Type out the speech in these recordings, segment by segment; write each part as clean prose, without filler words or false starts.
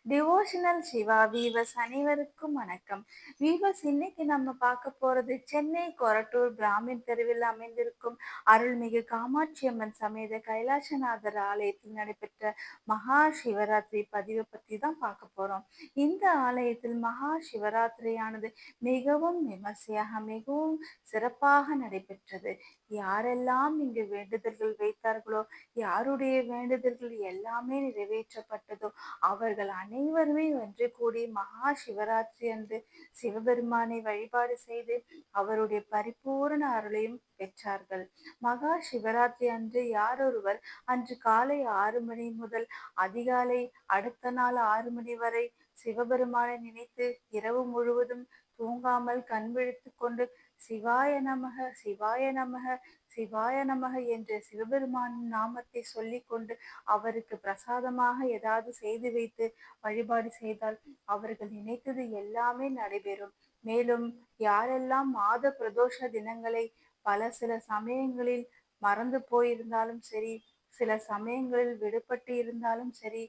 Devotional Siva viewers அனைவருக்கும் வணக்கம். Viewers, இன்னைக்கு நம்ம பார்க்க போறது சென்னை கொரட்டூர் பிராமின் தெருவில் அமைந்திருக்கும் அருள்மிகு காமாட்சி அம்மன் சமேத கைலாசநாதர் ஆலயத்தில் நடைபெற்ற மகா சிவராத்திரி பதிவை பத்தி தான் பார்க்க போறோம். இந்த ஆலயத்தில் மகா சிவராத்திரியானது மிகவும் விமர்சையாக மிகவும் சிறப்பாக நடைபெற்றது. யாரெல்லாம் இங்கு வேண்டுதல்கள் வைத்தார்களோ, யாருடைய வேண்டுதல்கள் எல்லாமே நிறைவேற்றப்பட்டதோ அவர்கள் அனைவருமே ஒன்று கூடி மகா சிவராத்திரி அன்று சிவபெருமானை வழிபாடு செய்து அவருடைய பரிபூரண அருளையும் பெற்றார்கள். மகா சிவராத்திரி அன்று யாரொருவர் அன்று காலை 6 மணி முதல் அதிகாலை அடுத்த நாள் 6 மணி வரை சிவபெருமானை நினைத்து இரவு முழுவதும் தூங்காமல் கண் விழித்து கொண்டு சிவாய நமக சிவாய நமக சிவாய நமக என்ற சிவபெருமானின் நாமத்தை சொல்லி கொண்டு அவருக்கு பிரசாதமாக ஏதாவது செய்து வைத்து வழிபாடு செய்தால் அவர்கள் நினைத்தது எல்லாமே நடைபெறும். மேலும் யாரெல்லாம் மாத பிரதோஷ தினங்களை சில சமயங்களில் மறந்து போயிருந்தாலும் சரி, சில சமயங்களில் விடுபட்டு இருந்தாலும் சரி,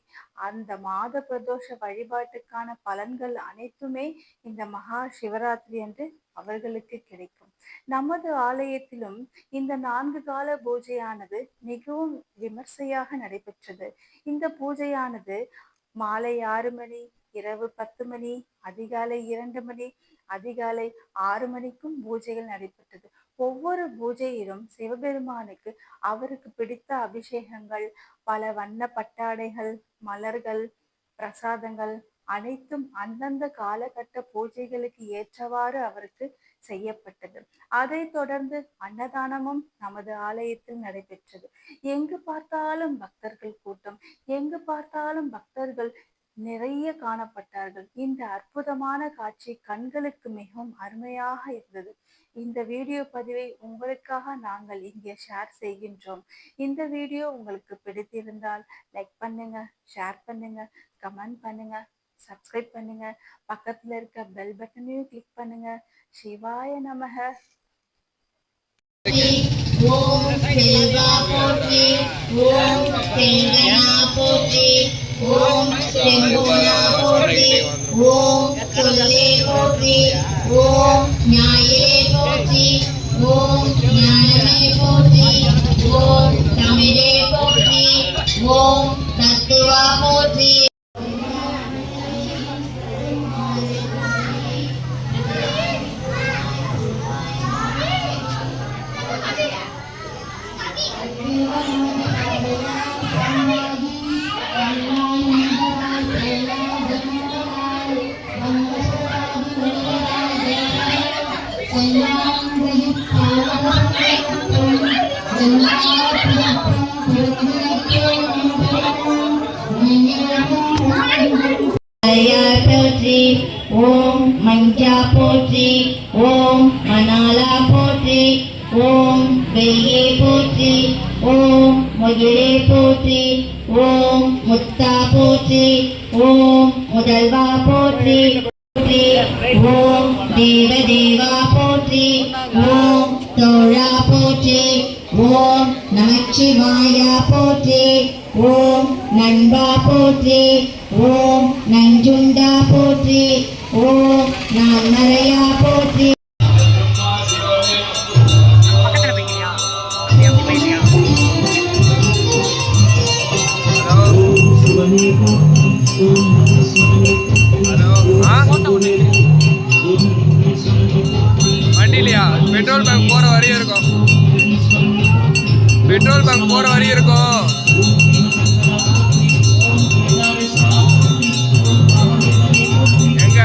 அந்த மாத பிரதோஷ வழிபாட்டுக்கான பலன்கள் அனைத்துமே இந்த மகா சிவராத்திரி அன்று அவர்களுக்கு கிடைக்கும். நமது ஆலயத்திலும் இந்த 4 கால பூஜையானது மிகவும் விமர்சையாக நடைபெற்றது. இந்த பூஜையானது மாலை 6 மணி, இரவு 10 மணி, அதிகாலை 2 மணி, அதிகாலை 6 மணிக்கும் பூஜைகள் நடைபெற்றது. ஒவ்வொரு பூஜையிலும் சிவபெருமானுக்கு அவருக்கு பிடித்த அபிஷேகங்கள், பல வண்ண பட்டாடைகள், மலர்கள், பிரசாதங்கள் அனைத்தும் அந்தந்த காலகட்ட பூஜைகளுக்கு ஏற்றவாறு அவருக்கு செய்யப்பட்டது. அதை தொடர்ந்து அன்னதானமும் நமது ஆலயத்தில் நடைபெற்றது. எங்கு பார்த்தாலும் பக்தர்கள் கூட்டம், எங்கு பார்த்தாலும் பக்தர்கள் நிறைய காணப்பட்டார்கள். இந்த அற்புதமான காட்சி கண்களுக்கு மிகவும் அருமையாக இருந்தது. இந்த வீடியோ பதிவை உங்களுக்காக நாங்கள் இங்கே ஷேர் செய்கின்றோம். இந்த வீடியோ உங்களுக்கு பிடித்திருந்தால் லைக் பண்ணுங்க, ஷேர் பண்ணுங்க, கமெண்ட் பண்ணுங்க, சப்ஸ்கிரைப் பண்ணுங்க, பக்கத்துல இருக்க பெல் பட்டனையும் கிளிக் பண்ணுங்க. சிவாய நமக. ஓம் செல்வா போற்றி, ஓம் செங்கனா போற்றி, ஓம் செங்கோனா போற்றி, ஓம் சொல்லே போற்றி, ஓம் ஞாயே போற்றி, ஓம் ஞானமே போற்றி, ஓம் தமிழே போற்றி, ஓம் தத்துவா போற்றி. போற்றி, ஓம் மஞ்சா போற்றி, ஓம் மணாலா போற்றி, ஓம் வெய்யே போற்றி, ஓம் மொயிலே போற்றி, ஓம் முத்தா போற்றி, ஓம் முதல்வா போற்றி, ஓம் தேவதேவா போற்றி, ஓம் தோழா போற்றி, ஓம் நமச்சிவாயா போற்றி, ஓம் நண்பா போற்றி, ஓம் நஞ்சுண்டா போற்றி, ஓம் நான்மறையா போற்றி. வண்டிலையா பெட்ரோல் பங்க் போற வரையும் இருக்கும், பெட்ரோல் பங்க் போற வரையும் இருக்கும். எங்க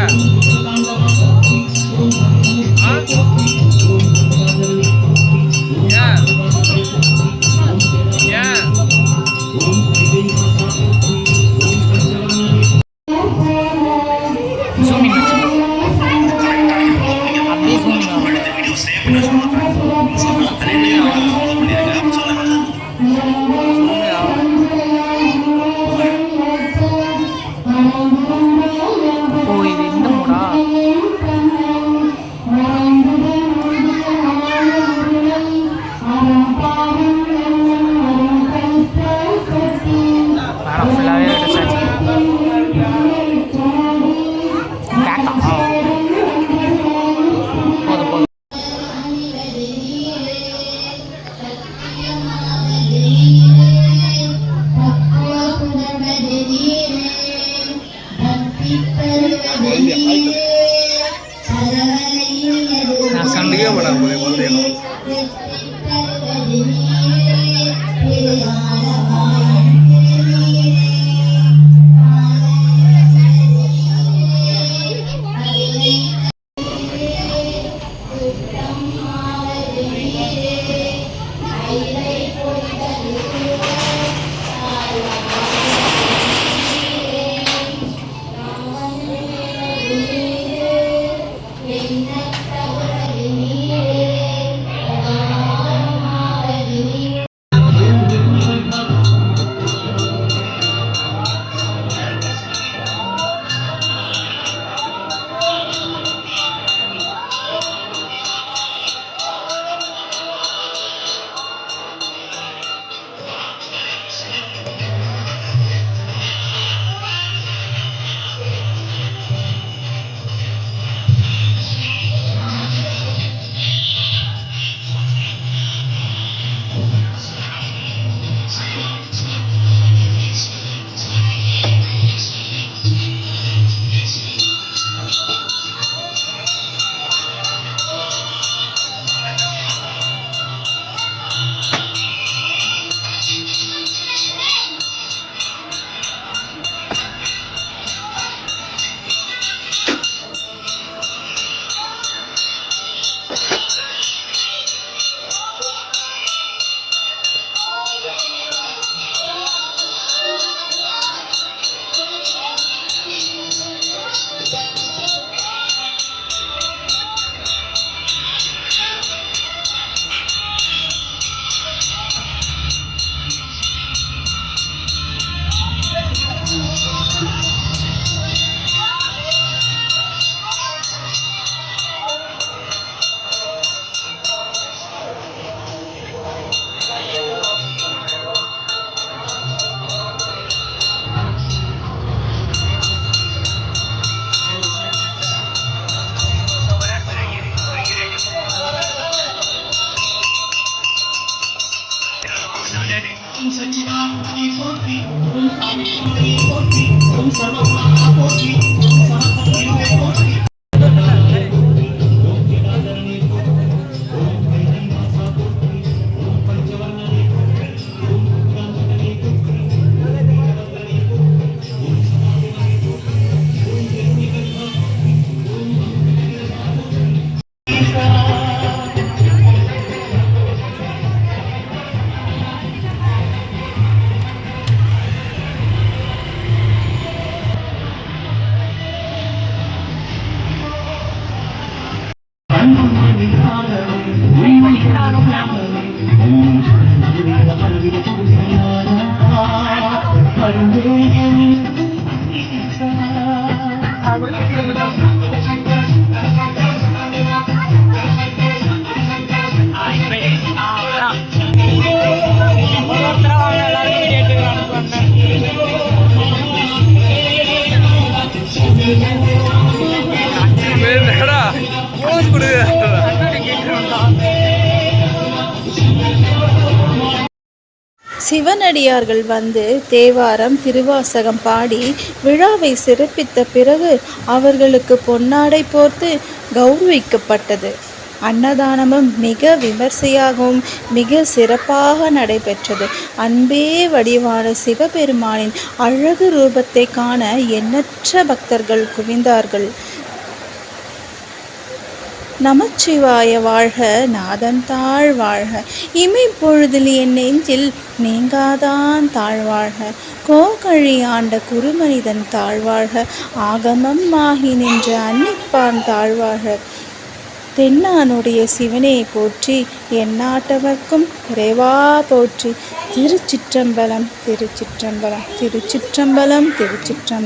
நான் கண்டுக்கவே மாட்டேன் போல குழந்தைகளும். சிவனடியார்கள் வந்து தேவாரம் திருவாசகம் பாடி விழாவை சிறப்பித்த பிறகு அவர்களுக்கு பொன்னாடை போர்த்து கௌரவிக்கப்பட்டது. அன்னதானமும் மிக விமர்சையாகவும் மிக சிறப்பாக நடைபெற்றது. அன்பே வடிவான சிவபெருமானின் அழகு ரூபத்தை காண எண்ணற்ற பக்தர்கள் குவிந்தார்கள். நமச்சிவாய வாழ்க, நாதன் தாழ் வாழ்க, இமைப்பொழுதில் என் நெஞ்சில் நீங்காதான் தாழ்வாழ்க, கோகழி ஆண்ட குருமனிதன் தாழ்வாழ்க, ஆகமம் ஆகி நின்ற அன்னிப்பான் தாழ்வாழ்க, தென்னானுடைய சிவனே போற்றி, எந்நாட்டவர்க்கும் இறைவா போற்றி. திருச்சிற்றம்பலம், திருச்சிற்றம்பலம், திருச்சிற்றம்பலம், திருச்சிற்றம்பலம்.